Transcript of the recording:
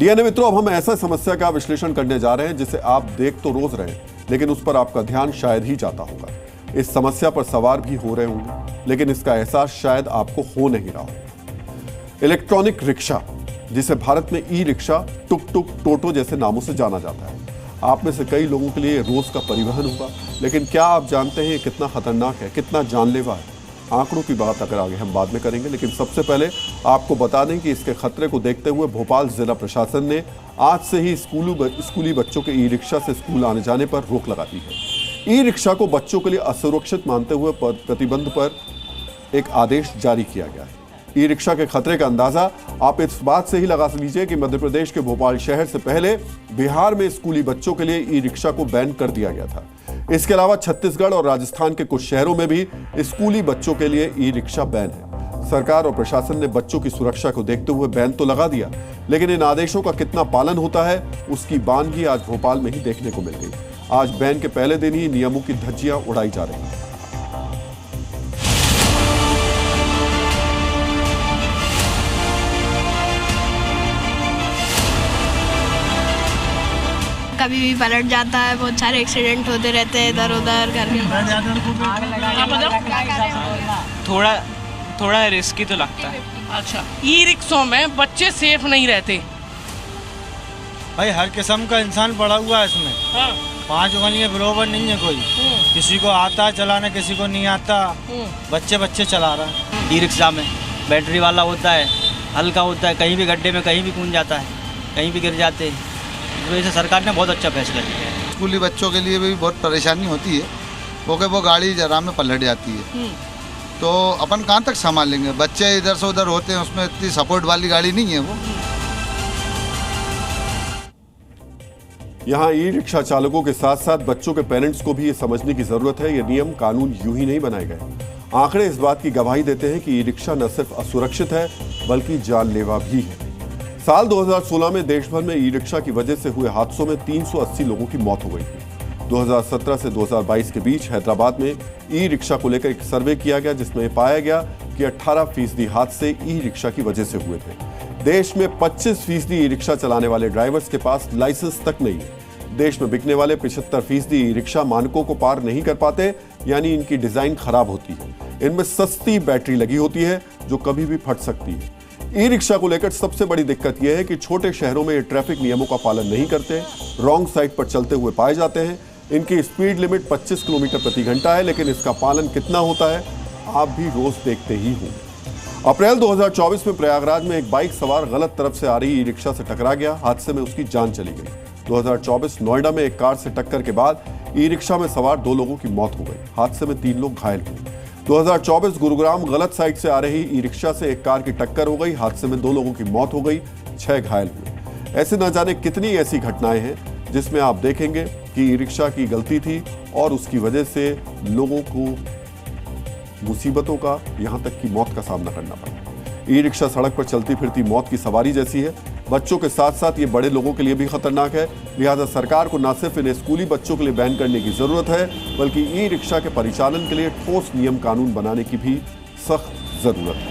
DNA मित्रों, अब हम ऐसा समस्या का विश्लेषण करने जा रहे हैं जिसे आप देख तो रोज रहे हैं, लेकिन उस पर आपका ध्यान शायद ही जाता होगा। इस समस्या पर सवार भी हो रहे होंगे, लेकिन इसका एहसास शायद आपको हो नहीं रहा हो। इलेक्ट्रॉनिक रिक्शा, जिसे भारत में ई रिक्शा, टुक टुक, टोटो जैसे नामों से जाना जाता है। आप में से कई लोगों के लिए रोज का परिवहन होगा, लेकिन क्या आप जानते हैं ये कितना खतरनाक है, कितना जानलेवा है? आंकड़ों की बात अगर आगे हम बाद में करेंगे, लेकिन सबसे पहले आपको बता दें कि इसके खतरे को देखते हुए भोपाल जिला प्रशासन ने आज से ही स्कूली बच्चों के ई रिक्शा से स्कूल आने जाने पर रोक लगा दी है। ई रिक्शा को बच्चों के लिए असुरक्षित मानते हुए प्रतिबंध पर एक आदेश जारी किया गया है। ई रिक्शा के खतरे का अंदाजा आप इस बात से ही लगा लीजिए कि मध्य प्रदेश के भोपाल शहर से पहले बिहार में स्कूली बच्चों के लिए ई रिक्शा को बैन कर दिया गया था। इसके अलावा छत्तीसगढ़ और राजस्थान के कुछ शहरों में भी स्कूली बच्चों के लिए ई रिक्शा बैन है। सरकार और प्रशासन ने बच्चों की सुरक्षा को देखते हुए बैन तो लगा दिया, लेकिन इन आदेशों का कितना पालन होता है उसकी बानगी आज भोपाल में ही देखने को मिल गई। आज बैन के पहले दिन ही नियमों की धज्जियां उड़ाई जा रही हैं। कभी भी पलट जाता है, बहुत सारे एक्सीडेंट होते रहते हैं इधर उधर करके। थोड़ा रिस्की तो लगता है। अच्छा, ई रिक्शों में बच्चे सेफ नहीं रहते भाई, हर किस्म का इंसान पड़ा हुआ है इसमें। हाँ। 5 उंगलियां बराबर नहीं है कोई। किसी को आता है चलाना, किसी को नहीं आता। बच्चे चला रहा है। ई रिक्शा में बैटरी वाला होता है, हल्का होता है, कहीं भी गड्ढे में कहीं भी कूद जाता है, कहीं भी गिर जाते हैं। इस वजह से सरकार ने बहुत अच्छा फैसला लिया है। स्कूली बच्चों के लिए भी बहुत परेशानी होती है, क्योंकि वो गाड़ी जरा में पलट जाती है, तो अपन कहाँ तक संभाल लेंगे। बच्चे इधर से उधर होते हैं, उसमें इतनी सपोर्ट वाली गाड़ी नहीं है वो। यहाँ ई रिक्शा चालकों के साथ साथ बच्चों के पेरेंट्स को भी ये समझने की जरूरत है, ये नियम कानून यूं ही नहीं बनाए गए। आंकड़े इस बात की गवाही देते हैं कि ई रिक्शा न सिर्फ असुरक्षित है बल्कि जानलेवा भी है। साल 2016 में देश भर में ई रिक्शा की वजह से हुए हादसों में 380 लोगों की मौत हो गई थी। 2017 से 2022 के बीच हैदराबाद में ई रिक्शा को लेकर एक सर्वे किया गया, जिसमें पाया गया कि 18% हादसे ई रिक्शा की वजह से हुए थे। देश में 25% ई रिक्शा चलाने वाले ड्राइवर्स के पास लाइसेंस तक नहीं है। देश में बिकने वाले 75% ई रिक्शा मानकों को पार नहीं कर पाते, यानी इनकी डिजाइन खराब होती है। इनमें सस्ती बैटरी लगी होती है जो कभी भी फट सकती है। ई रिक्शा को लेकर सबसे बड़ी दिक्कत यह है कि छोटे शहरों में ये ट्रैफिक नियमों का पालन नहीं करते, रॉन्ग साइड पर चलते हुए पाए जाते हैं। इनकी स्पीड लिमिट 25 किलोमीटर प्रति घंटा है, लेकिन इसका पालन कितना होता है आप भी रोज देखते ही होंगे। अप्रैल 2024 में प्रयागराज में एक बाइक सवार गलत तरफ से आ रही ई रिक्शा से टकरा गया। हादसे में उसकी जान चली गई। 2024 नोएडा में एक कार से टक्कर के बाद ई रिक्शा में सवार 2 लोगों की मौत हो गई। हादसे में 3 लोग घायल हुए। 2024 गुरुग्राम गलत साइड से आ रही ई रिक्शा से एक कार की टक्कर हो गई। हादसे में 2 लोगों की मौत हो गई, 6 घायल हुए। ऐसे न जाने कितनी ऐसी घटनाएं हैं जिसमें आप देखेंगे कि ई रिक्शा की गलती थी और उसकी वजह से लोगों को मुसीबतों का, यहां तक कि मौत का सामना करना पड़ा। ई रिक्शा सड़क पर चलती फिरती मौत की सवारी जैसी है। बच्चों के साथ साथ ये बड़े लोगों के लिए भी खतरनाक है। लिहाजा सरकार को न सिर्फ इन्हें स्कूली बच्चों के लिए बैन करने की जरूरत है, बल्कि ई रिक्शा के परिचालन के लिए ठोस नियम कानून बनाने की भी सख्त जरूरत है।